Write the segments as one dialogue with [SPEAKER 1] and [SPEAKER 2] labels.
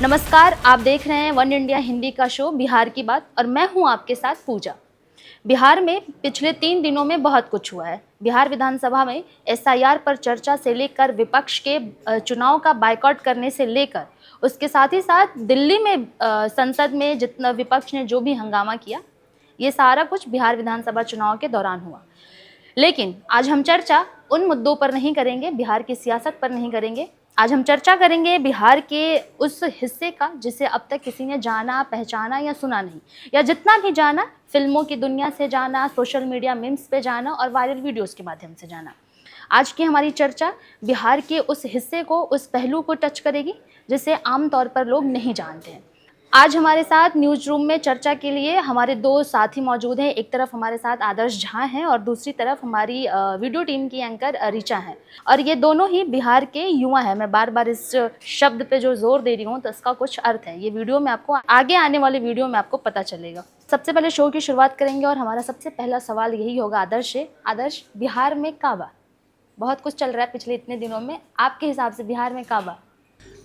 [SPEAKER 1] नमस्कार, आप देख रहे हैं वन इंडिया हिंदी का शो बिहार की बात और मैं हूं आपके साथ पूजा। बिहार में पिछले 3 दिनों में बहुत कुछ हुआ है। बिहार विधानसभा में एसआईआर पर चर्चा से लेकर विपक्ष के चुनाव का बायकॉट करने से लेकर उसके साथ ही साथ दिल्ली में संसद में जितना विपक्ष ने जो भी हंगामा किया, ये सारा कुछ बिहार विधानसभा चुनाव के दौरान हुआ। लेकिन आज हम चर्चा उन मुद्दों पर नहीं करेंगे, बिहार की सियासत पर नहीं करेंगे। आज हम चर्चा करेंगे बिहार के उस हिस्से का जिसे अब तक किसी ने जाना, पहचाना या सुना नहीं, या जितना भी जाना फिल्मों की दुनिया से जाना, सोशल मीडिया मीम्स पे जाना और वायरल वीडियोस के माध्यम से जाना। आज की हमारी चर्चा बिहार के उस हिस्से को, उस पहलू को टच करेगी जिसे आमतौर पर लोग नहीं जानते हैं। आज हमारे साथ न्यूज रूम में चर्चा के लिए हमारे 2 साथी मौजूद हैं। एक तरफ हमारे साथ आदर्श झा हैं और दूसरी तरफ हमारी वीडियो टीम की एंकर ऋचा हैं, और ये दोनों ही बिहार के युवा हैं। मैं बार बार इस शब्द पे जो जोर दे रही हूँ तो इसका कुछ अर्थ है। ये वीडियो में आपको आगे आने वाले वीडियो में आपको पता चलेगा। सबसे पहले शो की शुरुआत करेंगे और हमारा सबसे पहला सवाल यही होगा आदर्श से। आदर्श, बिहार में काबा, बहुत कुछ चल रहा है पिछले इतने दिनों में, आपके हिसाब से बिहार में काबा?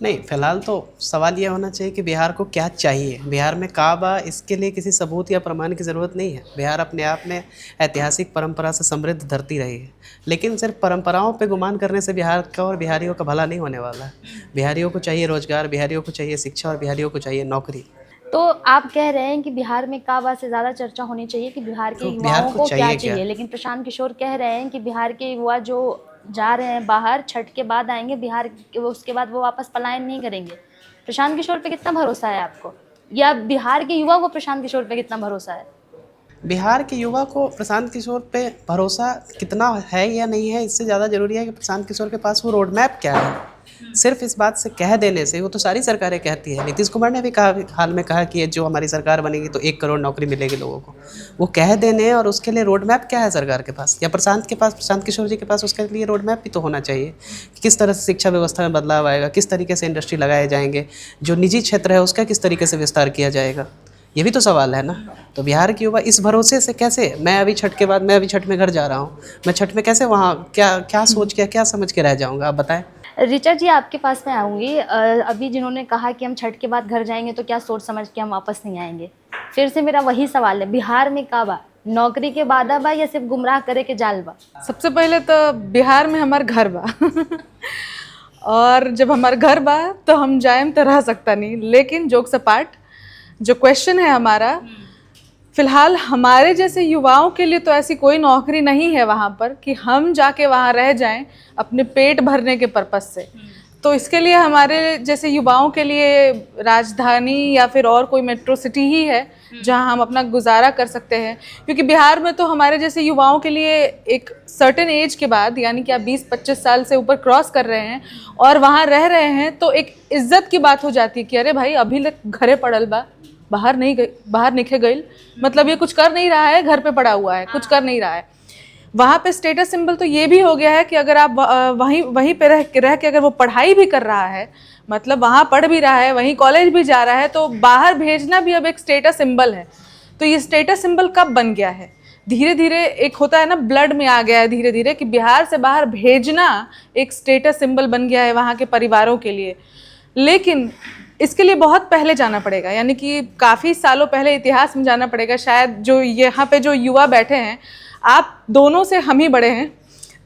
[SPEAKER 2] नहीं, फिलहाल तो सवाल यह होना चाहिए कि बिहार को क्या चाहिए। बिहार में काबा, इसके लिए किसी सबूत या प्रमाण की ज़रूरत नहीं है। बिहार अपने आप में ऐतिहासिक परंपरा से समृद्ध धरती रही है, लेकिन सिर्फ परंपराओं पे गुमान करने से बिहार का और बिहारियों का भला नहीं होने वाला है। बिहारियों को चाहिए रोजगार, बिहारियों को चाहिए शिक्षा और बिहारियों को चाहिए नौकरी।
[SPEAKER 1] तो आप कह रहे हैं कि बिहार में काबा से ज़्यादा चर्चा होनी चाहिए कि बिहार के
[SPEAKER 2] तो
[SPEAKER 1] युवाओं
[SPEAKER 2] बिहार
[SPEAKER 1] को क्या
[SPEAKER 2] क्या?
[SPEAKER 1] चाहिए, लेकिन प्रशांत किशोर कह रहे हैं कि बिहार के युवा जो जा रहे हैं बाहर, छठ के बाद आएंगे बिहार, उसके बाद वो वापस पलायन नहीं करेंगे। प्रशांत किशोर पे कितना भरोसा है आपको, या बिहार के युवा को प्रशांत किशोर पे कितना भरोसा है?
[SPEAKER 2] बिहार के युवा को प्रशांत किशोर पे भरोसा कितना है या नहीं है, इससे ज़्यादा ज़रूरी है कि प्रशांत किशोर के पास वो रोड मैप क्या है। सिर्फ इस बात से कह देने से, वो तो सारी सरकारें कहती है, नीतीश कुमार ने भी कहा, हाल में कहा कि ये जो हमारी सरकार बनेगी तो 1 करोड़ नौकरी मिलेगी लोगों को। वो कह देने, और उसके लिए रोड मैप क्या है सरकार के पास या प्रशांत के पास, प्रशांत किशोर जी के पास? उसके लिए रोड मैप भी तो होना चाहिए कि किस तरह से शिक्षा व्यवस्था में बदलाव आएगा, किस तरीके से इंडस्ट्री लगाए जाएंगे, जो निजी क्षेत्र है उसका किस तरीके से विस्तार किया जाएगा। ये भी तो सवाल है ना। तो बिहार के युवा इस भरोसे से कैसे, मैं अभी छठ में घर जा रहा हूँ, मैं छठ में कैसे वहाँ क्या सोच के, क्या समझ के रह जाऊँगा, आप बताएं।
[SPEAKER 1] ऋचा जी, आपके पास मैं आऊँगी। अभी जिन्होंने कहा कि हम छठ के बाद घर जाएंगे तो क्या सोच समझ के हम वापस नहीं आएंगे, फिर से मेरा वही सवाल है, बिहार में काबा नौकरी के वादा बा या सिर्फ गुमराह करे के जाल बा?
[SPEAKER 3] सबसे पहले तो बिहार में हमार घर बा और जब हमार घर बा तो हम जाएम तो रह सकता नहीं। लेकिन जोक्स अपार्ट, जो क्वेश्चन है हमारा, फिलहाल हमारे जैसे युवाओं के लिए तो ऐसी कोई नौकरी नहीं है वहाँ पर कि हम जाके वहाँ रह जाएं अपने पेट भरने के पर्पस से। तो इसके लिए हमारे जैसे युवाओं के लिए राजधानी या फिर और कोई मेट्रो सिटी ही है जहाँ हम अपना गुजारा कर सकते हैं। क्योंकि बिहार में तो हमारे जैसे युवाओं के लिए एक सर्टेन एज के बाद, यानी कि आप 20-25 साल से ऊपर क्रॉस कर रहे हैं और वहाँ रह रहे हैं, तो एक इज्जत की बात हो जाती है कि अरे भाई अभी तक घरे पड़ल बा, बाहर निकल गई, मतलब ये कुछ कर नहीं रहा है, घर पे पड़ा हुआ है, कुछ कर नहीं रहा है। वहाँ पे स्टेटस सिंबल तो ये भी हो गया है कि अगर आप वहीं पे रह के अगर वो पढ़ाई भी कर रहा है, मतलब वहाँ पढ़ भी रहा है, वहीं कॉलेज भी जा रहा है, तो बाहर भेजना भी अब एक स्टेटस सिंबल है। तो ये स्टेटस सिंबल कब बन गया है? धीरे धीरे एक होता है ना, ब्लड में आ गया है धीरे धीरे कि बिहार से बाहर भेजना एक स्टेटस सिंबल बन गया है वहाँ के परिवारों के लिए। लेकिन इसके लिए बहुत पहले जाना पड़ेगा, यानी कि काफ़ी सालों पहले इतिहास में जाना पड़ेगा। शायद जो यहाँ पे जो युवा बैठे हैं, आप दोनों से हम ही बड़े हैं।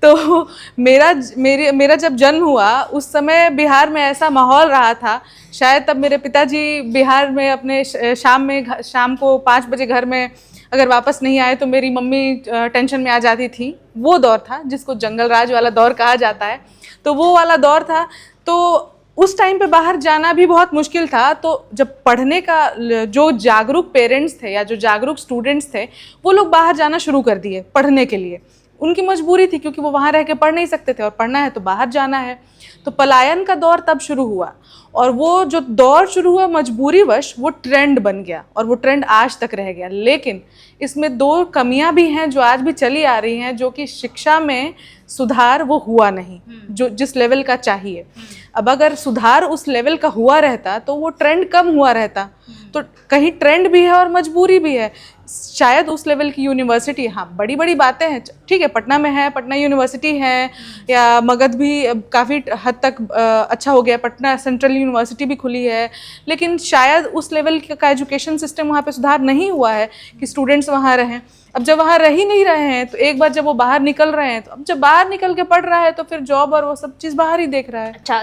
[SPEAKER 3] तो मेरा जब जन्म हुआ उस समय बिहार में ऐसा माहौल रहा था, शायद तब मेरे पिताजी बिहार में अपने शाम को 5 बजे घर में अगर वापस नहीं आए तो मेरी मम्मी टेंशन में आ जाती थी। वो दौर था जिसको जंगल राज वाला दौर कहा जाता है, तो वो वाला दौर था। तो उस टाइम पे बाहर जाना भी बहुत मुश्किल था। तो जब पढ़ने का जो जागरूक पेरेंट्स थे या जो जागरूक स्टूडेंट्स थे, वो लोग बाहर जाना शुरू कर दिए पढ़ने के लिए। उनकी मजबूरी थी क्योंकि वो वहाँ रह के पढ़ नहीं सकते थे और पढ़ना है तो बाहर जाना है। तो पलायन का दौर तब शुरू हुआ, और वो जो दौर शुरू हुआ मजबूरीवश, वो ट्रेंड बन गया और वो ट्रेंड आज तक रह गया। लेकिन इसमें 2 कमियां भी हैं जो आज भी चली आ रही हैं, जो कि शिक्षा में सुधार वो हुआ नहीं जो जिस लेवल का चाहिए। अब अगर सुधार उस लेवल का हुआ रहता तो वो ट्रेंड कम हुआ रहता। तो कहीं ट्रेंड भी है और मजबूरी भी है, शायद उस लेवल की यूनिवर्सिटी, हाँ बड़ी बड़ी बातें हैं, ठीक है, पटना में है, पटना यूनिवर्सिटी है, या मगध भी काफ़ी हद तक अच्छा हो गया, पटना सेंट्रल यूनिवर्सिटी भी खुली है, लेकिन शायद उस लेवल का एजुकेशन सिस्टम वहाँ पे सुधार नहीं हुआ है कि स्टूडेंट्स वहाँ रहें। अब जब वहाँ रह ही नहीं रहे हैं तो एक बार जब वो बाहर निकल रहे हैं, तो अब जब बाहर निकल के पढ़ रहा है तो फिर जॉब और वो सब चीज़ बाहर ही देख रहा है।
[SPEAKER 1] अच्छा,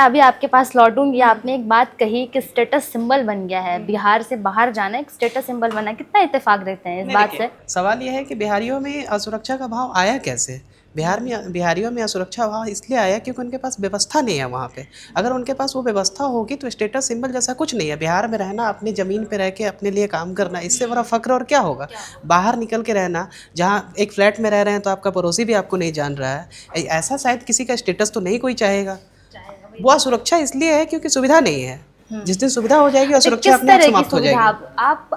[SPEAKER 1] अभी आपके पास लौटूंगी। आपने एक बात कही कि स्टेटस सिंबल बन गया है, बिहार से बाहर जाना एक स्टेटस सिंबल बना है। कितना इत्तेफाक रहते हैं इस बात से?
[SPEAKER 2] सवाल यह है कि बिहारियों में असुरक्षा का भाव आया कैसे? बिहारियों में असुरक्षा भाव इसलिए आया क्योंकि उनके पास व्यवस्था नहीं है वहाँ पे। अगर उनके पास वो व्यवस्था होगी तो स्टेटस सिंबल जैसा कुछ नहीं है। बिहार में रहना, अपनी ज़मीन पे रह के अपने लिए काम करना, इससे बड़ा फ़ख्र और क्या होगा? बाहर निकल के रहना, जहाँ एक फ्लैट में रह रहे हैं तो आपका पड़ोसी भी आपको नहीं जान रहा है, ऐसा शायद किसी का स्टेटस तो नहीं कोई चाहेगा। वो असुरक्षा इसलिए है क्योंकि सुविधा नहीं है। जिस दिन सुविधा हो जाएगी असुरक्षा अपने आप समाप्त हो जाएगी।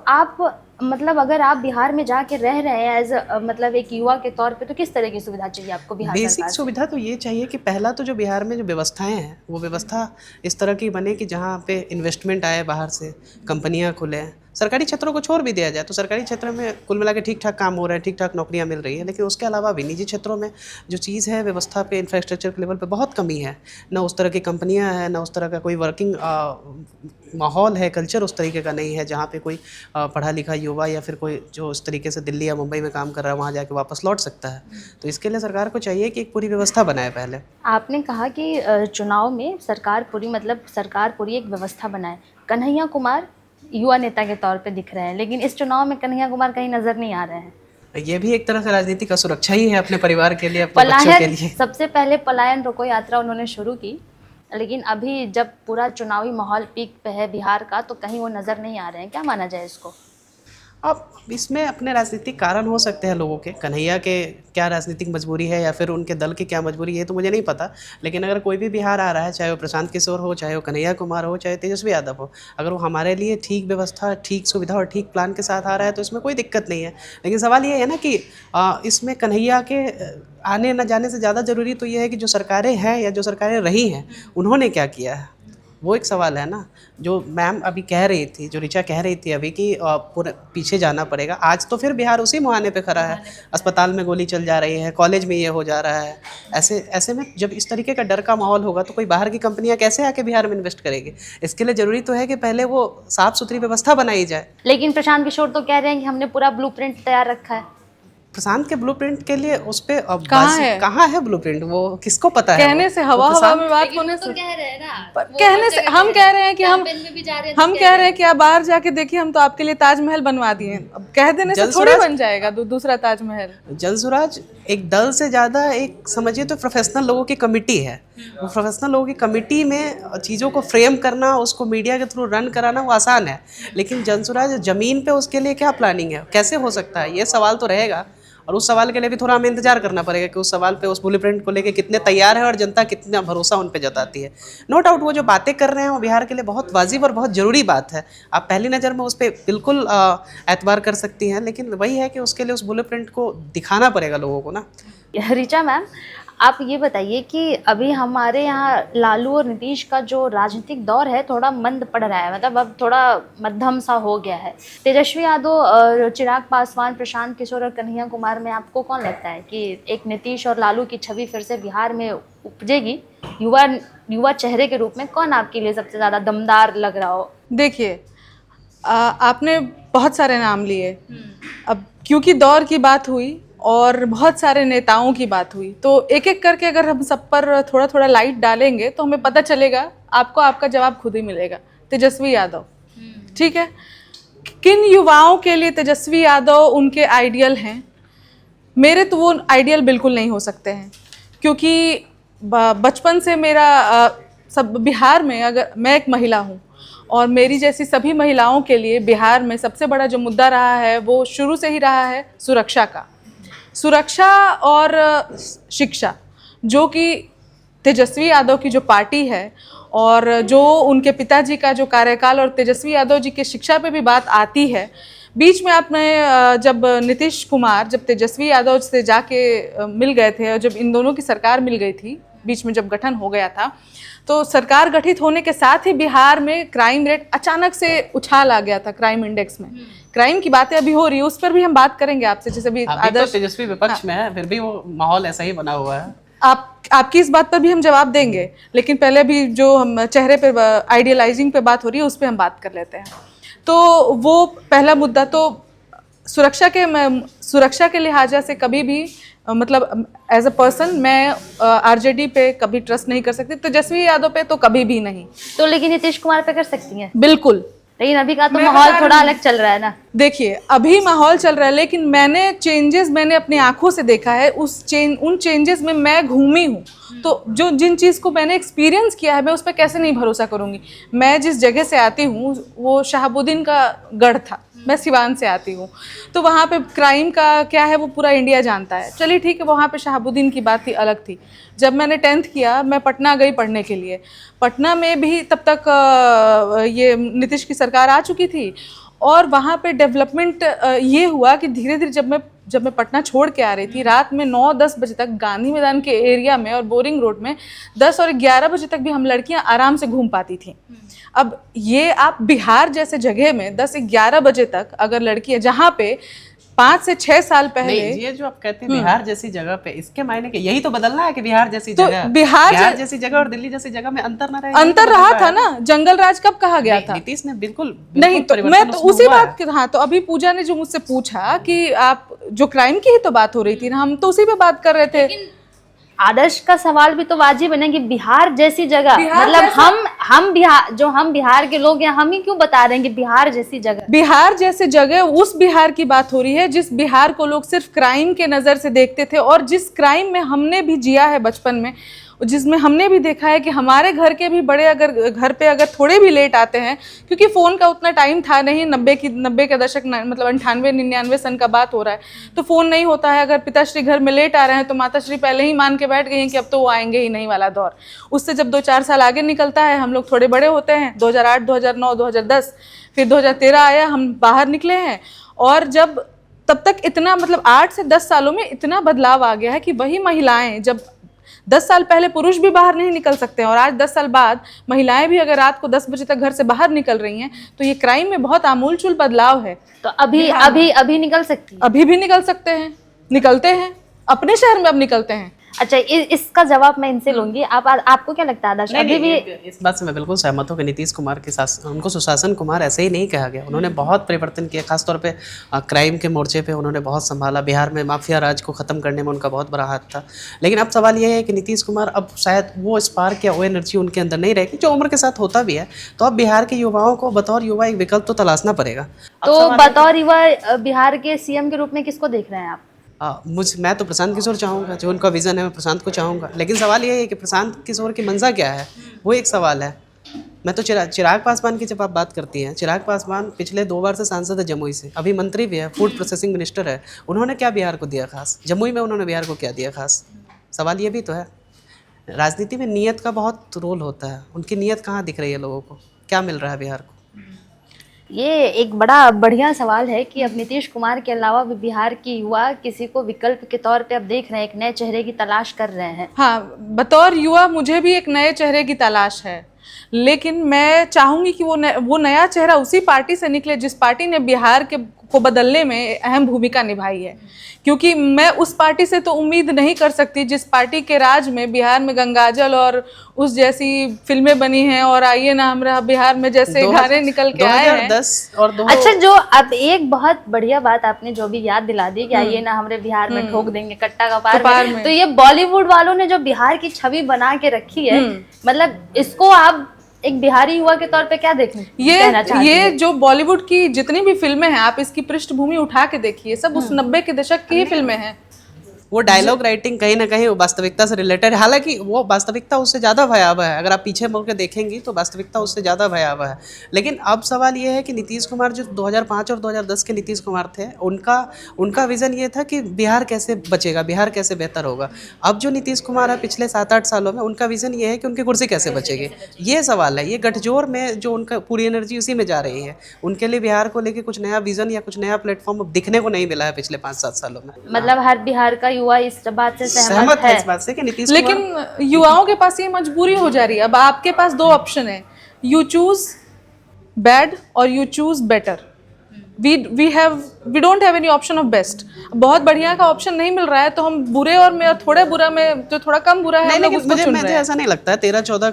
[SPEAKER 1] आप मतलब अगर आप बिहार में जाके रह रहे हैं एज मतलब एक युवा के तौर पे, तो किस तरह की सुविधा चाहिए आपको बिहार सरकार
[SPEAKER 2] बेसिक
[SPEAKER 1] से?
[SPEAKER 2] सुविधा तो ये चाहिए कि पहला तो जो बिहार में जो व्यवस्थाएं हैं वो व्यवस्था इस तरह की बने कि जहाँ पे इन्वेस्टमेंट आए बाहर से, कंपनियाँ खुलें, सरकारी क्षेत्रों को छोड़ भी दिया जाए तो सरकारी क्षेत्र में कुल मिला के ठीक ठाक काम हो रहे हैं, ठीक ठाक नौकरियां मिल रही है, लेकिन उसके अलावा भी निजी क्षेत्रों में जो चीज़ है व्यवस्था पे, इंफ्रास्ट्रक्चर के लेवल पे बहुत कमी है। न उस तरह की कंपनियां हैं, न उस तरह का कोई वर्किंग माहौल है, कल्चर उस तरीके का नहीं है जहाँ पे कोई पढ़ा लिखा युवा या फिर कोई जो उस तरीके से दिल्ली या मुंबई में काम कर रहा है वहाँ जाके वापस लौट सकता है। तो इसके लिए सरकार को चाहिए कि एक पूरी व्यवस्था बनाए पहले।
[SPEAKER 1] आपने कहा कि चुनाव में सरकार पूरी एक व्यवस्था बनाए। कन्हैया कुमार युवा नेता के तौर पे दिख रहे हैं, लेकिन इस चुनाव में कन्हैया कुमार कहीं नजर नहीं आ रहे हैं।
[SPEAKER 2] ये भी एक तरह से राजनीतिक असुरक्षा ही है अपने परिवार के लिए, अपने बच्चों के लिए।
[SPEAKER 1] सबसे पहले पलायन रोको यात्रा उन्होंने शुरू की, लेकिन अभी जब पूरा चुनावी माहौल पीक पे है बिहार का, तो कहीं वो नज़र नहीं आ रहे हैं। क्या माना जाए इसको?
[SPEAKER 2] अब इसमें अपने राजनीतिक कारण हो सकते हैं लोगों के, कन्हैया के क्या राजनीतिक मजबूरी है या फिर उनके दल की क्या मजबूरी है तो मुझे नहीं पता, लेकिन अगर कोई भी बिहार आ रहा है, चाहे वो प्रशांत किशोर हो, चाहे वो कन्हैया कुमार हो, चाहे तेजस्वी यादव हो, अगर वो हमारे लिए ठीक व्यवस्था, ठीक सुविधा और ठीक प्लान के साथ आ रहा है तो इसमें कोई दिक्कत नहीं है। लेकिन सवाल ये है ना कि इसमें कन्हैया के आने न जाने से ज़्यादा ज़रूरी तो ये है कि जो सरकारें हैं या जो सरकारें रही हैं उन्होंने क्या किया है, वो एक सवाल है ना। जो मैम अभी कह रही थी, जो ऋचा कह रही थी अभी कि पूरे पीछे जाना पड़ेगा, आज तो फिर बिहार उसी मुहाने पे खड़ा है। अस्पताल में गोली चल जा रही है, कॉलेज में ये हो जा रहा है। ऐसे में जब इस तरीके का डर का माहौल होगा तो कोई बाहर की कंपनियां कैसे आके बिहार में इन्वेस्ट करेगी? इसके लिए ज़रूरी तो है कि पहले वो साफ़ सुथरी व्यवस्था बनाई जाए।
[SPEAKER 1] लेकिन प्रशांत किशोर तो कह रहे हैं कि हमने पूरा ब्लूप्रिंट तैयार रखा है।
[SPEAKER 2] प्रशांत के ब्लूप्रिंट के लिए उस पे
[SPEAKER 3] कहाँ है
[SPEAKER 2] ब्लूप्रिंट? वो किसको पता है?
[SPEAKER 3] कहने से, हवा में बात होने से, कहने से हम कह रहे हैं कि हम कह रहे हैं कि आप बाहर जाके देखिए, हम तो आपके लिए ताजमहल बनवा दिए हैं। अब कह देने से थोड़ी बन जाएगा दूसरा ताजमहल।
[SPEAKER 2] जलसुराज एक दल से ज़्यादा एक समझिए तो प्रोफेशनल लोगों की कमिटी है। वो प्रोफेशनल लोगों की कमिटी में चीज़ों को फ्रेम करना, उसको मीडिया के थ्रू रन कराना वो आसान है, लेकिन जलसुराज ज़मीन पे उसके लिए क्या प्लानिंग है, कैसे हो सकता है, ये सवाल तो रहेगा। और उस सवाल के लिए भी थोड़ा हमें इंतजार करना पड़ेगा कि उस सवाल पे, उस ब्लूप्रिंट को लेके कितने तैयार है और जनता कितना भरोसा उन पे जताती है। नो डाउट वो जो बातें कर रहे हैं वो बिहार के लिए बहुत वाजिब और बहुत ज़रूरी बात है। आप पहली नज़र में उस पर बिल्कुल एतबार कर सकती हैं, लेकिन वही है कि उसके लिए उस ब्लूप्रिंट को दिखाना पड़ेगा लोगों को ना।
[SPEAKER 1] ऋचा मैम, आप ये बताइए कि अभी हमारे यहाँ लालू और नीतीश का जो राजनीतिक दौर है थोड़ा मंद पड़ रहा है, मतलब अब थोड़ा मध्यम सा हो गया है। तेजस्वी यादव, चिराग पासवान, प्रशांत किशोर और कन्हैया कुमार में आपको कौन लगता है कि एक नीतीश और लालू की छवि फिर से बिहार में उपजेगी? युवा चेहरे के रूप में कौन आपके लिए सबसे ज़्यादा दमदार लग रहा हो?
[SPEAKER 3] देखिए, आपने बहुत सारे नाम लिए। अब क्योंकि दौर की बात हुई और बहुत सारे नेताओं की बात हुई, तो एक एक करके अगर हम सब पर थोड़ा थोड़ा लाइट डालेंगे तो हमें पता चलेगा, आपको आपका जवाब खुद ही मिलेगा। तेजस्वी यादव, ठीक है, किन युवाओं के लिए तेजस्वी यादव उनके आइडियल हैं? मेरे तो वो आइडियल बिल्कुल नहीं हो सकते हैं, क्योंकि बचपन से मेरा सब बिहार में, अगर मैं एक महिला हूँ और मेरी जैसी सभी महिलाओं के लिए बिहार में सबसे बड़ा जो मुद्दा रहा है वो शुरू से ही रहा है सुरक्षा का। सुरक्षा और शिक्षा, जो कि तेजस्वी यादव की जो पार्टी है और जो उनके पिताजी का जो कार्यकाल और तेजस्वी यादव जी के शिक्षा पे भी बात आती है। बीच में आपने जब नीतीश कुमार जब तेजस्वी यादव से जाके मिल गए थे और जब इन दोनों की सरकार मिल गई थी, बीच में जब गठन हो गया था, तो सरकार गठित होने के साथ ही बिहार में क्राइम रेट अचानक से उछाल आ गया था। क्राइम इंडेक्स में क्राइम की बातें अभी हो रही है, उस पर भी हम बात करेंगे आपसे। जैसे भी
[SPEAKER 2] अभी तो
[SPEAKER 3] आदर्श
[SPEAKER 2] तेजस्वी विपक्ष में है, फिर भी वो माहौल ऐसा ही बना हुआ है।
[SPEAKER 3] आपकी इस बात पर भी हम जवाब देंगे, लेकिन पहले भी जो हम चेहरे पे आइडियलाइजिंग पे बात हो रही है उस पर हम बात कर लेते हैं। तो वो पहला मुद्दा तो सुरक्षा के लिहाजा से कभी भी मतलब एज अ पर्सन मैं आरजेडी पे कभी ट्रस्ट नहीं कर सकती, तेजस्वी यादव पे तो कभी भी नहीं।
[SPEAKER 1] तो लेकिन नीतीश कुमार पे कर सकती हैं?
[SPEAKER 3] बिल्कुल।
[SPEAKER 1] लेकिन अभी का तो
[SPEAKER 3] मैं
[SPEAKER 1] माहौल
[SPEAKER 3] बता
[SPEAKER 1] थोड़ा
[SPEAKER 3] रही
[SPEAKER 1] अलग चल रहा है ना।
[SPEAKER 3] देखिए अभी माहौल चल रहा है, लेकिन मैंने अपनी आंखों से देखा है। उन चेंजेस में मैं घूमी हूँ, तो जिन चीज़ को मैंने एक्सपीरियंस किया है मैं उस पर कैसे नहीं भरोसा करूँगी। मैं जिस जगह से आती हूँ वो शहाबुद्दीन का गढ़ था, मैं सिवान से आती हूँ, तो वहाँ पे क्राइम का क्या है वो पूरा इंडिया जानता है। चलिए ठीक है, वहाँ पे शहाबुद्दीन की बात ही अलग थी। जब मैंने 10th किया मैं पटना गई पढ़ने के लिए। पटना में भी तब तक ये नीतीश की सरकार आ चुकी थी, और वहाँ पे डेवलपमेंट ये हुआ कि धीरे धीरे जब मैं पटना छोड़ के आ रही थी, रात में 9-10 बजे तक गांधी मैदान के एरिया में और बोरिंग रोड में 10 और 11 बजे तक भी हम लड़कियां आराम से घूम पाती थी। अब ये आप बिहार जैसे जगह में 10-11 बजे तक अगर लड़कियां, जहाँ पे 5 से 6 साल पहले
[SPEAKER 2] नहीं, ये जो आप कहते हैं बिहार जैसी जगह पे, इसके मायने के यही तो बदलना है कि बिहार जैसी
[SPEAKER 3] तो
[SPEAKER 2] जगह,
[SPEAKER 3] बिहार
[SPEAKER 2] जैसी जगह और दिल्ली जैसी जगह में अंतर ना रहे।
[SPEAKER 3] अंतर रहा था ना, जंगल राज कब कहा गया था?
[SPEAKER 2] नीतीश ने बिल्कुल
[SPEAKER 3] नहीं, तो मैं तो उसी बात के, हाँ, तो अभी पूजा ने जो मुझसे पूछा कि आप जो क्राइम की ही तो बात हो रही थी ना, हम तो उसी पे बात कर रहे थे।
[SPEAKER 1] आदर्श का सवाल भी तो वाजिब है ना कि बिहार जैसी जगह, मतलब हम बिहार के लोग हैं, हम ही क्यों बता रहे हैं कि बिहार जैसी जगह?
[SPEAKER 3] बिहार जैसे जगह उस बिहार की बात हो रही है जिस बिहार को लोग सिर्फ क्राइम के नज़र से देखते थे, और जिस क्राइम में हमने भी जिया है बचपन में, जिसमें हमने भी देखा है कि हमारे घर के भी बड़े अगर घर पे अगर थोड़े भी लेट आते हैं, क्योंकि फ़ोन का उतना टाइम था नहीं, 90 के दशक, मतलब 98-99 सन का बात हो रहा है, तो फ़ोन नहीं होता है। अगर पिताश्री घर में लेट आ रहे हैं तो माताश्री पहले ही मान के बैठ गई हैं कि अब तो वो आएंगे ही नहीं वाला दौर। उससे जब 2-4 साल आगे निकलता है, हम लोग थोड़े बड़े होते हैं, 2008, 2009, 2010, फिर 2013 आया, हम बाहर निकले हैं, और जब तब तक इतना, मतलब 8 से 10 सालों में इतना बदलाव आ गया है कि वही महिलाएं, जब 10 साल पहले पुरुष भी बाहर नहीं निकल सकते हैं, और आज 10 साल बाद महिलाएं भी अगर रात को 10 बजे तक घर से बाहर निकल रही हैं, तो ये क्राइम में बहुत आमूलचूल बदलाव है।
[SPEAKER 1] तो अभी निकल सकती है?
[SPEAKER 3] अभी भी निकल सकते हैं, निकलते हैं, अपने शहर में अब निकलते हैं।
[SPEAKER 1] अच्छा, इसका जवाब मैं इनसे लूंगी। आपको क्या लगता है आदर्श? अभी भी
[SPEAKER 2] इस बात से मैं बिल्कुल सहमत हूँ कि नीतीश कुमार के साथ उनको सुशासन कुमार ऐसे ही नहीं कहा गया। उन्होंने बहुत परिवर्तन किया, खासतौर पे क्राइम के मोर्चे पे उन्होंने बहुत संभाला। बिहार में माफिया राज को ख़त्म करने में उनका बहुत बड़ा हाथ था। लेकिन अब सवाल ये है कि नीतीश कुमार, अब शायद वो स्पार्क या वो एनर्जी उनके अंदर नहीं रहेगी, जो उम्र के साथ होता भी है। तो अब बिहार के युवाओं को बतौर युवा एक विकल्प तो तलाशना पड़ेगा।
[SPEAKER 1] तो बतौर युवा बिहार के सीएम के रूप में किसको देख रहे हैं आप?
[SPEAKER 2] मैं तो प्रशांत किशोर चाहूँगा, जो उनका विज़न है मैं प्रशांत को चाहूँगा। लेकिन सवाल ये है कि प्रशांत किशोर की मंशा क्या है, वो एक सवाल है। मैं तो चिराग पासवान की जब आप बात करती हैं, चिराग पासवान पिछले 2 बार से सांसद है जमुई से, अभी मंत्री भी है, फूड प्रोसेसिंग मिनिस्टर है। उन्होंने क्या बिहार को दिया खास? जमुई में उन्होंने बिहार को क्या दिया खास? सवाल ये भी तो है। राजनीति में नीयत का बहुत रोल होता है। उनकी नीयत कहाँ दिख रही है लोगों को? क्या मिल रहा है बिहार को?
[SPEAKER 1] ये एक बड़ा बढ़िया सवाल है कि अब नीतीश कुमार के अलावा भी बिहार की युवा किसी को विकल्प के तौर पे अब देख रहे हैं, एक नए चेहरे की तलाश कर रहे हैं।
[SPEAKER 3] हाँ, बतौर युवा मुझे भी एक नए चेहरे की तलाश है, लेकिन मैं चाहूँगी कि वो नया चेहरा उसी पार्टी से निकले जिस पार्टी ने बिहार को बदलने में अहम भूमिका निभाई है। क्योंकि मैं उस पार्टी से तो उम्मीद नहीं कर सकती जिस पार्टी के राज में बिहार में गंगाजल और उस जैसी फिल्में बनी हैं, और आइए ना हमरा बिहार में जैसे गाने निकल के आए हैं।
[SPEAKER 2] 2010 और
[SPEAKER 1] अच्छा, जो अब एक बहुत बढ़िया बात आपने जो भी याद दिला दी कि आइए ना हमरे बिहार में ठोक देंगे कट्टा कपार में, तो ये बॉलीवुड वालों ने जो बिहार की छवि बना के रखी है, मतलब इसको आप एक बिहारी युवा के तौर पे क्या कहना चाहते
[SPEAKER 3] ये
[SPEAKER 1] हैं?
[SPEAKER 3] जो बॉलीवुड की जितनी भी फिल्में हैं, आप इसकी पृष्ठभूमि उठा के देखिए, सब उस 90 के दशक की ही फिल्में हैं।
[SPEAKER 2] वो डायलॉग राइटिंग कहीं ना कहीं वास्तविकता से रिलेटेड है। हालांकि वो वास्तविकता उससे ज़्यादा भयावह है। अगर आप पीछे मुड़ के देखेंगी तो वास्तविकता उससे ज़्यादा भयावह है। लेकिन अब सवाल ये है कि नीतीश कुमार जो 2005 और 2010 के नीतीश कुमार थे, उनका विज़न ये था कि बिहार कैसे बचेगा, बिहार कैसे बेहतर होगा। अब जो नीतीश कुमार है पिछले 7-8 सालों में, उनका विज़न ये है कि उनकी कुर्सी कैसे बचेगी। ये सवाल है। ये गठजोड़ में जो उनका पूरी एनर्जी उसी में जा रही है। उनके लिए बिहार को लेकर कुछ नया विज़न या कुछ नया प्लेटफॉर्म दिखने को नहीं मिला है पिछले 5-7 सालों में।
[SPEAKER 1] मतलब हर बिहार का युवा इस बात से सहमत
[SPEAKER 2] सहमत है
[SPEAKER 1] है।
[SPEAKER 2] इस बात से कि नीतीश कुमार
[SPEAKER 3] लेकिन युवाओं के पास ये मजबूरी हो जा रही है। अब आपके पास दो ऑप्शन है, यू चूज बैड और you choose better. We don't have any option of best. बहुत बढ़िया का ऑप्शन नहीं मिल रहा है तो हम बुरे और में थोड़े बुरा में जो थोड़ा कम बुरा है
[SPEAKER 2] नहीं,
[SPEAKER 3] हम लोग
[SPEAKER 2] लेकिन
[SPEAKER 3] उसको चुन रहे
[SPEAKER 2] मुझे
[SPEAKER 3] हैं।
[SPEAKER 2] ऐसा नहीं लगता है। 13-14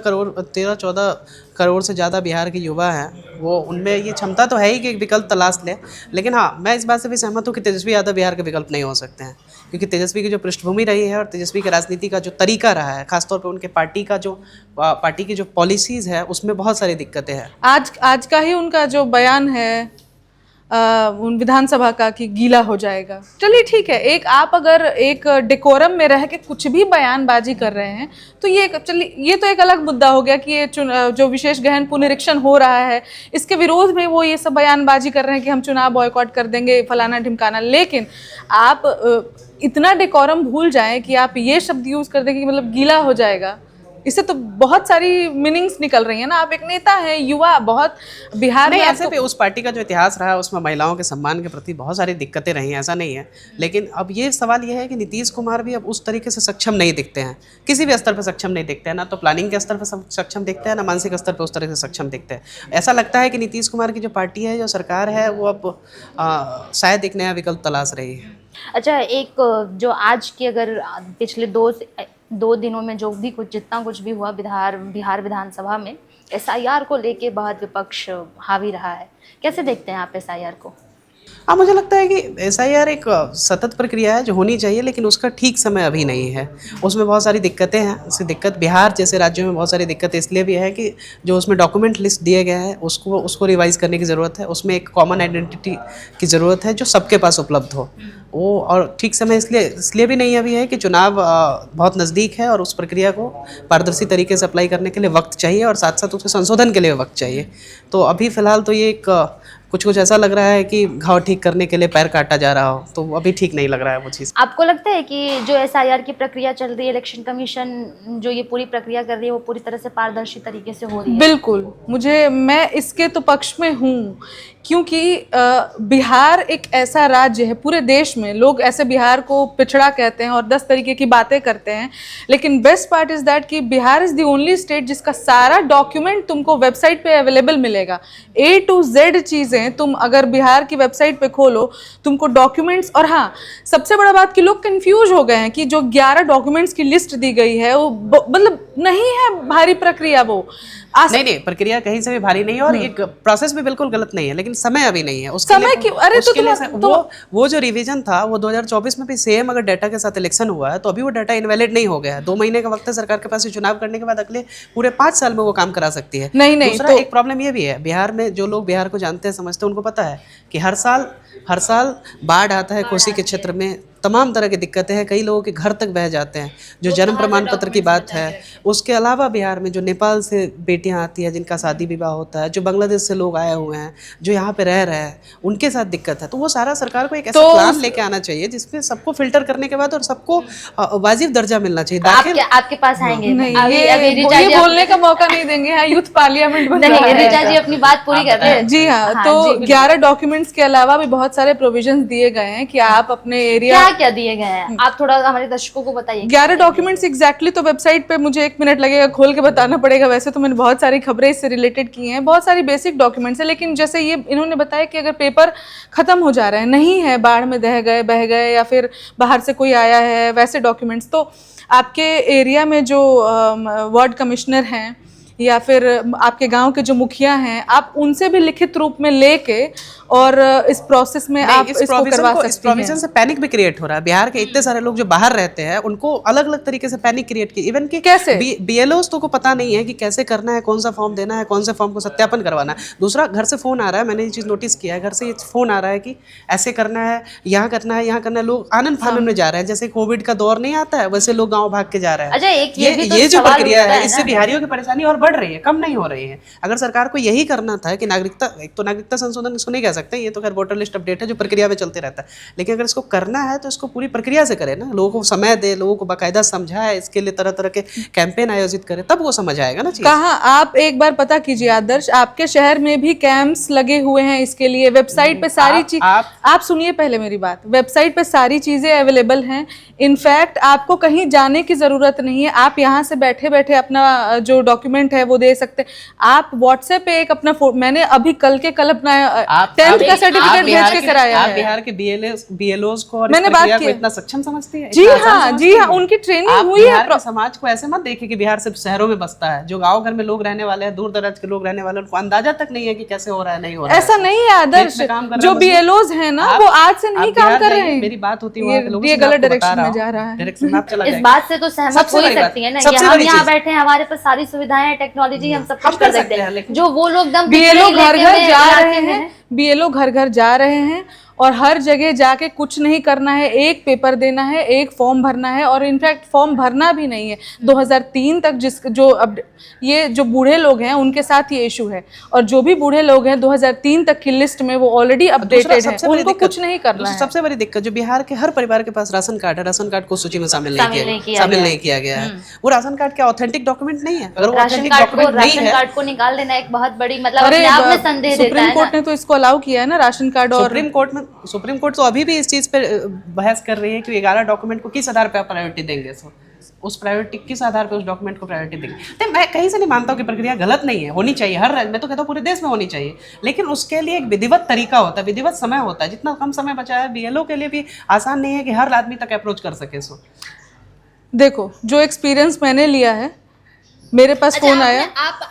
[SPEAKER 2] करोड़ से ज़्यादा बिहार के युवा हैं, वो उनमें ये क्षमता तो है ही कि एक विकल्प तलाश लें। लेकिन हाँ, मैं इस बात से भी सहमत हूँ कि तेजस्वी यादव बिहार के विकल्प नहीं हो सकते हैं, क्योंकि तेजस्वी की जो पृष्ठभूमि रही है और तेजस्वी की राजनीति का जो तरीका रहा है, खासतौर पर उनके पार्टी की जो पॉलिसीज़ है उसमें बहुत सारी दिक्कतें हैं।
[SPEAKER 3] आज का ही उनका जो बयान है उन विधानसभा का कि गीला हो जाएगा। चलिए ठीक है, एक आप अगर एक डेकोरम में रह के कुछ भी बयानबाजी कर रहे हैं तो ये तो एक अलग मुद्दा हो गया कि ये जो विशेष गहन पुनरीक्षण हो रहा है इसके विरोध में वो ये सब बयानबाजी कर रहे हैं कि हम चुनाव बॉयकॉट कर देंगे फलाना ढिमकाना। लेकिन आप इतना डेकोरम भूल जाएं कि आप ये शब्द यूज कर दें कि मतलब गीला हो जाएगा। इससे तो बहुत सारी मीनिंग्स निकल रही है ना। आप एक नेता हैं, युवा, बहुत बिहार में
[SPEAKER 2] नहीं, ऐसे भी उस पार्टी का जो इतिहास रहा है उसमें महिलाओं के सम्मान के प्रति बहुत सारी दिक्कतें रही हैं, ऐसा नहीं है। लेकिन अब ये सवाल ये है कि नीतीश कुमार भी अब उस तरीके से सक्षम नहीं दिखते हैं, किसी भी स्तर पर सक्षम नहीं दिखते हैं। ना तो प्लानिंग के स्तर पर सक्षम दिखते हैं, ना मानसिक स्तर पर उस तरह से सक्षम दिखते हैं। ऐसा लगता है कि नीतीश कुमार की जो पार्टी है, जो सरकार है, वो अब शायद एक नया विकल्प तलाश रही है।
[SPEAKER 1] अच्छा, एक जो आज की अगर पिछले दो दिनों में जो भी जितना कुछ भी हुआ बिहार विधानसभा में SIR को लेके बहुत विपक्ष हावी रहा है, कैसे देखते हैं आप SIR को?
[SPEAKER 2] हाँ, मुझे लगता है कि SIR एक सतत प्रक्रिया है जो होनी चाहिए, लेकिन उसका ठीक समय अभी नहीं है। उसमें बहुत सारी दिक्कतें हैं। उसकी दिक्कत बिहार जैसे राज्यों में बहुत सारी दिक्कतें इसलिए भी है कि जो उसमें डॉक्यूमेंट लिस्ट दिए गए हैं उसको रिवाइज़ करने की ज़रूरत है। उसमें एक कॉमन आइडेंटिटी की ज़रूरत है जो सबके पास उपलब्ध हो। वो और ठीक समय इसलिए भी नहीं अभी है कि चुनाव बहुत नज़दीक है और उस प्रक्रिया को पारदर्शी तरीके से अप्लाई करने के लिए वक्त चाहिए और साथ साथ उसके संशोधन के लिए वक्त चाहिए। तो अभी फ़िलहाल तो ये एक कुछ ऐसा लग रहा है कि घाव ठीक करने के लिए पैर काटा जा रहा हो, तो अभी ठीक नहीं लग रहा है वो चीज़।
[SPEAKER 1] आपको लगता है कि जो SIR की प्रक्रिया चल रही है, इलेक्शन कमीशन जो ये पूरी प्रक्रिया कर रही है वो पूरी तरह से पारदर्शी तरीके से हो रही है?
[SPEAKER 3] बिल्कुल, मैं इसके तो पक्ष में हूँ, क्योंकि बिहार एक ऐसा राज्य है, पूरे देश में लोग ऐसे बिहार को पिछड़ा कहते हैं और 10 तरीके की बातें करते हैं, लेकिन बेस्ट पार्ट इज़ दैट कि Bihar is the only state जिसका सारा डॉक्यूमेंट तुमको वेबसाइट पे अवेलेबल मिलेगा। A to Z चीज़ें तुम अगर बिहार की वेबसाइट पे खोलो तुमको डॉक्यूमेंट्स। और हाँ, सबसे बड़ा बात कि लोग कंफ्यूज हो गए हैं कि जो 11 डॉक्यूमेंट्स की लिस्ट दी गई है वो मतलब नहीं है भारी प्रक्रिया। वो
[SPEAKER 2] नहीं, प्रक्रिया कहीं से भी भारी नहीं है और एक प्रोसेस भी बिल्कुल गलत नहीं है, लेकिन समय अभी नहीं है उसके
[SPEAKER 3] समय
[SPEAKER 2] लिए।
[SPEAKER 3] क्यों? अरे
[SPEAKER 2] वो जो रिवीजन था वो 2024 में भी सेम अगर डाटा के साथ इलेक्शन हुआ है तो अभी वो डाटा इनवैलिड नहीं हो गया है। 2 महीने का वक्त है सरकार के पास चुनाव करने के बाद, अगले पूरे 5 साल में वो काम करा सकती है।
[SPEAKER 3] नहीं,
[SPEAKER 2] दूसरा एक प्रॉब्लम ये भी है, बिहार में जो लोग बिहार को जानते हैं, समझते हैं, उनको पता है कि हर साल बाढ़ आता है कोसी के क्षेत्र में, तमाम तरह की दिक्कतें हैं, कई लोगों के घर तक बह जाते हैं। जो जन्म प्रमाण पत्र की बात है, उसके अलावा बिहार में जो नेपाल से बेटियां आती हैं जिनका शादी विवाह होता है, जो बांग्लादेश से लोग आए हुए हैं, जो यहाँ पे रह रहे हैं, उनके साथ दिक्कत है। तो वो सारा सरकार को एक ऐसा प्लान लेके आना चाहिए जिसमें सबको फिल्टर करने के बाद और सबको वाजिब दर्जा मिलना चाहिए।
[SPEAKER 1] आपके पास आएंगे
[SPEAKER 3] नहीं,
[SPEAKER 1] अभी
[SPEAKER 3] ये बोलने का मौका नहीं देंगे। हाँ, यूथ पार्लियामेंट बन रहा है।
[SPEAKER 1] रिचा जी अपनी बात पूरी कर रहे हैं।
[SPEAKER 3] जी हाँ, तो 11 डॉक्यूमेंट्स के अलावा भी बहुत सारे प्रोविजंस दिए गए हैं कि आप अपने एरिया
[SPEAKER 1] क्या दिए गए हैं, आप थोड़ा हमारे दर्शकों को बताइए।
[SPEAKER 3] 11 डॉक्यूमेंट्स एग्जैक्टली तो वेबसाइट पे मुझे 1 मिनट लगेगा, खोल के बताना पड़ेगा। वैसे तो मैंने बहुत सारी खबरें इससे रिलेटेड की हैं, बहुत सारी बेसिक डॉक्यूमेंट्स हैं, लेकिन जैसे ये इन्होंने बताया कि अगर पेपर खत्म हो जा रहा है, नहीं है, बाढ़ में बह गए या फिर बाहर से कोई आया है, वैसे डॉक्यूमेंट्स, तो आपके एरिया में जो वार्ड कमिश्नर हैं या फिर आपके गांव के जो मुखिया हैं, आप उनसे भी लिखित रूप में लेके और इस प्रोसेस में आप इसको करवा सकते हैं।
[SPEAKER 2] इस प्रोविजन से पैनिक भी क्रिएट हो रहा है। बिहार के इतने सारे लोग जो बाहर रहते हैं उनको अलग अलग तरीके से पैनिक क्रिएट की, इवन कि
[SPEAKER 3] कैसे
[SPEAKER 2] BLOs तो को पता नहीं है कि कैसे करना है, कौन सा फॉर्म देना है, कौन से फॉर्म को सत्यापन करवाना है। दूसरा, घर से फोन आ रहा है, मैंने ये चीज़ नोटिस किया है, घर से ये फोन आ रहा है कि ऐसे करना है, यहाँ करना है, यहाँ करना है। लोग आनंद फानन में जा रहे हैं, जैसे कोविड का दौर नहीं आता है वैसे लोग गाँव भाग के जा रहे हैं।
[SPEAKER 1] अच्छा,
[SPEAKER 2] ये जो प्रक्रिया है इससे बिहारियों की परेशानी और बढ़ बढ़ रही है, कम नहीं हो रही है। अगर सरकार को यही करना था कि नागरिकता, एक तो नागरिकता संशोधन इसको नहीं कह सकते, ये तो खैर वोटर लिस्ट अपडेट है जो प्रक्रिया में चलते रहता है, लेकिन अगर इसको करना है तो इसको पूरी प्रक्रिया से करे ना, लोगों को समय दे, लोगों को बाकायदा समझाए, इसके लिए तरह तरह के कैंपेन आयोजित करे, तब वो समझ आएगा ना चीज।
[SPEAKER 3] कहाँ आप एक बार पता कीजिए आदर्श, आपके शहर में भी कैंप्स लगे हुए हैं इसके लिए, वेबसाइट पे सारी चीज, आप सुनिए पहले मेरी बात, वेबसाइट पे सारी चीजें अवेलेबल हैं। इनफैक्ट आपको कहीं जाने की जरूरत नहीं है, आप यहाँ से बैठे बैठे अपना जो डॉक्यूमेंट है वो दे सकते हैं। आप व्हाट्सएप पे एक अपना मैंने अभी कल अपना 10th का सर्टिफिकेट भेज के कराया है।
[SPEAKER 2] आप बिहार के BLOs को और
[SPEAKER 3] मैंने
[SPEAKER 2] इस
[SPEAKER 3] बात
[SPEAKER 2] प्रक्रिया
[SPEAKER 3] की
[SPEAKER 2] को इतना सक्षम समझती है?
[SPEAKER 3] जी हाँ, उनकी ट्रेनिंग हुई है।
[SPEAKER 2] बिहार के समाज को ऐसे मत देखिए कि बिहार सिर्फ शहरों में बसता है, जो गाँव घर में लोग रहने वाले हैं, दूर दराज के लोग रहने वाले हैं, उनको अंदाजा तक नहीं है कि कैसे हो रहा है, नहीं हो रहा है।
[SPEAKER 3] ऐसा नहीं है आदर्श, जो BLOs है ना वो आज से नहीं काम कर रहे हैं।
[SPEAKER 2] मेरी बात होती है,
[SPEAKER 3] ये गलत डायरेक्शन में जा रहा है।
[SPEAKER 2] डायरेक्शन में आप चला
[SPEAKER 1] इस
[SPEAKER 2] जाएगा।
[SPEAKER 1] बात से तो सहमत हो ही सकती है ना, ये हम यहाँ बैठे हैं, हमारे पास सारी सुविधाएं हैं, टेक्नोलॉजी, हम सब कुछ कर सकते हैं। जो वो लोग दम
[SPEAKER 3] BLO घर घर जा रहे हैं, BLO घर घर जा रहे हैं और हर जगह जाके कुछ नहीं करना है, एक पेपर देना है, एक फॉर्म भरना है, और इनफैक्ट फॉर्म भरना भी नहीं है। 2003 तक ये जो बूढ़े लोग हैं उनके साथ ये इशू है, और जो भी बूढ़े लोग हैं 2003 तक की लिस्ट में वो ऑलरेडी अपडेटेड है, उनको कुछ नहीं करना है।
[SPEAKER 2] सबसे बड़ी दिक्कत जो बिहार के हर परिवार के पास राशन कार्ड है, राशन कार्ड को सूची में शामिल नहीं किया गया है। वो राशन कार्ड क्या ऑथेंटिक डॉक्यूमेंट नहीं है? अगर वो ऑथेंटिक डॉक्यूमेंट नहीं है,
[SPEAKER 1] राशन कार्ड को निकाल देना एक बहुत बड़ी मतलब अपने आप में संदेह देता है।
[SPEAKER 3] सुप्रीम कोर्ट ने तो इसको अलाउ किया है ना, राशन कार्ड। और
[SPEAKER 2] सुप्रीम कोर्ट तो अभी भी इस चीज पे बहस कर रही है कि 11 डॉक्यूमेंट को किस आधार पे आप प्रायोरिटी देंगे, उस प्रायोरिटी किस आधार पे उस डॉक्यूमेंट को प्रायोरिटी देंगे। तो मैं कहीं से नहीं मानता हूँ कि प्रक्रिया गलत नहीं है, होनी चाहिए हर राज्य में, तो कहता हूँ पूरे देश में होनी चाहिए, लेकिन उसके लिए एक विधिवत तरीका होता है, विधिवत समय होता है। जितना कम समय बचा है BLO के लिए भी आसान नहीं है कि हर आदमी तक अप्रोच कर सके।
[SPEAKER 3] देखो, जो एक्सपीरियंस मैंने लिया है, मेरे पास फोन आया।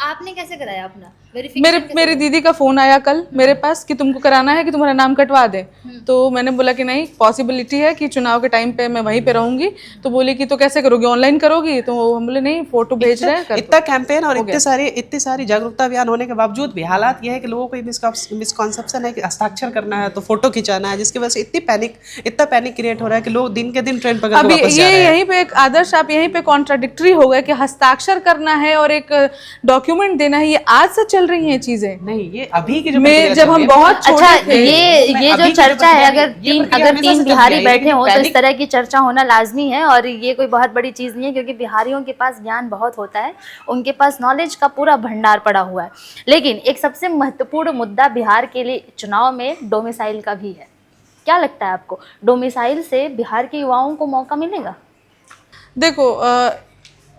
[SPEAKER 1] आपने कैसे कराया अपना
[SPEAKER 3] मेरी दीदी का फोन आया कल मेरे पास कि तुमको कराना है कि तुम्हारा नाम कटवा दे। तो मैंने बोला कि नहीं, पॉसिबिलिटी है कि चुनाव के टाइम पे मैं वहीं पे रहूंगी। तो बोली कि तो कैसे करोगी, ऑनलाइन करोगी? तो हम बोले नहीं, फोटो भेज रहे हैं। इतना
[SPEAKER 2] कैंपेन और इतनी सारी जागरूकता अभियान होने के बावजूद भी हालात ये है कि लोगों को मिसकॉन्सेप्शन है कि हस्ताक्षर करना है तो फोटो खिंचाना है, जिसकी वजह से इतना पैनिक क्रिएट हो रहा है कि लोग दिन के दिन ट्रेन पकड़ के वापस जा रहे हैं।
[SPEAKER 3] यहीं पे एक आदर्श, आप यहीं पे कॉन्ट्राडिक्टरी हो गए कि हस्ताक्षर करना है और एक डॉक्यूमेंट देना है। ये आज से चल रही हैं चीजें,
[SPEAKER 2] नहीं ये अभी की जो
[SPEAKER 3] जब हम बहुत छोटे थे।
[SPEAKER 1] ये जो चर्चा है, अगर तीन बिहारी बैठे हों तो इस तरह की चर्चा होना लाजमी है, और ये कोई बहुत बड़ी चीज नहीं है, क्योंकि बिहारियों के पास ज्ञान बहुत होता है, उनके पास नॉलेज का पूरा भंडार पड़ा हुआ है। लेकिन एक सबसे महत्वपूर्ण मुद्दा बिहार के लिए चुनाव में डोमिसाइल का भी है। क्या लगता है आपको, डोमिसाइल से बिहार के युवाओं को मौका मिलेगा?
[SPEAKER 3] देखो,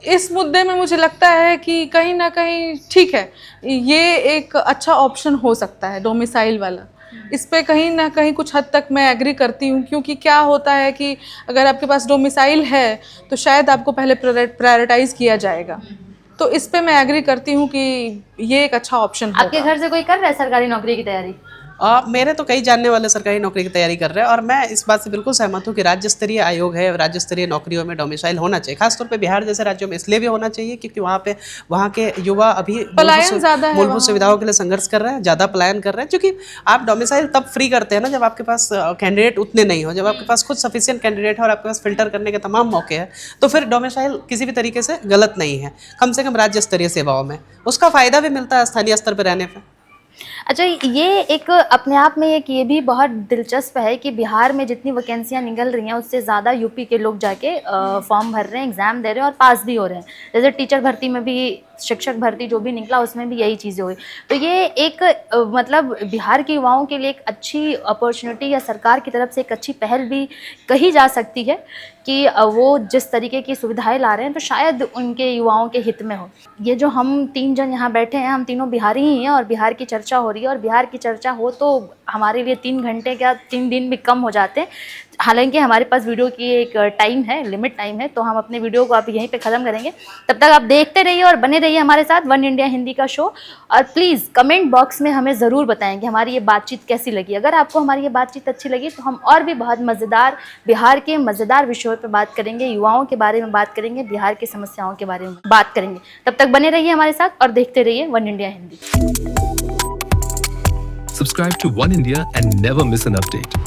[SPEAKER 3] इस मुद्दे में मुझे लगता है कि कहीं ना कहीं ठीक है, ये एक अच्छा ऑप्शन हो सकता है डोमिसाइल वाला। इस पे कहीं ना कहीं कुछ हद तक मैं एग्री करती हूँ, क्योंकि क्या होता है कि अगर आपके पास डोमिसाइल है तो शायद आपको पहले प्रायोरिटाइज किया जाएगा। तो इस पे मैं एग्री करती हूँ कि ये एक अच्छा ऑप्शन होगा।
[SPEAKER 1] आपके घर से कोई कर रहा है सरकारी नौकरी की तैयारी?
[SPEAKER 2] मेरे तो कई जानने वाले सरकारी नौकरी की तैयारी कर रहे हैं, और मैं इस बात से बिल्कुल सहमत हूँ कि राज्य स्तरीय आयोग है, राज्य स्तरीय नौकरियों में डोमिसाइल होना चाहिए। खासतौर पे बिहार जैसे राज्यों में इसलिए भी होना चाहिए क्योंकि वहाँ के युवा अभी मूलभूत सुविधाओं के लिए संघर्ष कर रहे हैं, ज़्यादा पलायन कर रहे हैं। क्योंकि आप डोमिसाइल तब फ्री करते हैं ना जब आपके पास कैंडिडेट उतने नहीं हो, जब आपके पास खुद सफिशिएंट कैंडिडेट है और आपके पास फिल्टर करने के तमाम मौके हैं, तो फिर डोमिसाइल किसी भी तरीके से गलत नहीं है, कम से कम राज्य स्तरीय सेवाओं में उसका फायदा भी मिलता है स्थानीय स्तर पर रहने पर।
[SPEAKER 1] अच्छा, ये एक अपने आप में एक ये भी बहुत दिलचस्प है कि बिहार में जितनी वैकेंसियां निकल रही हैं उससे ज़्यादा यूपी के लोग जाके फॉर्म भर रहे हैं, एग्ज़ाम दे रहे हैं और पास भी हो रहे हैं। जैसे टीचर भर्ती में भी, शिक्षक भर्ती जो भी निकला उसमें भी यही चीज़ें हुई। तो ये एक मतलब बिहार के युवाओं के लिए एक अच्छी अपॉर्चुनिटी या सरकार की तरफ से एक अच्छी पहल भी कही जा सकती है कि वो जिस तरीके की सुविधाएं ला रहे हैं तो शायद उनके युवाओं के हित में हो। ये जो हम 3 जन यहाँ बैठे हैं, हम तीनों बिहारी ही हैं और बिहार की चर्चा हो रही है, और बिहार की चर्चा हो तो हमारे लिए 3 घंटे क्या 3 दिन भी कम हो जाते हैं। हालांकि हमारे पास वीडियो की एक टाइम है, लिमिट टाइम है, तो हम अपने वीडियो को आप यहीं पे ख़त्म करेंगे। तब तक आप देखते रहिए और बने रहिए हमारे साथ वन इंडिया हिंदी का शो। और प्लीज़ कमेंट बॉक्स में हमें ज़रूर बताएं कि हमारी ये बातचीत कैसी लगी। अगर आपको हमारी ये बातचीत अच्छी लगी तो हम और भी बहुत मज़ेदार बिहार के मज़ेदार विषयों पर बात करेंगे, युवाओं के बारे में बात करेंगे, बिहार की समस्याओं के बारे में बात करेंगे। तब तक बने रहिए हमारे साथ और देखते रहिए one India Hindi.
[SPEAKER 4] Subscribe to One India and never miss an update.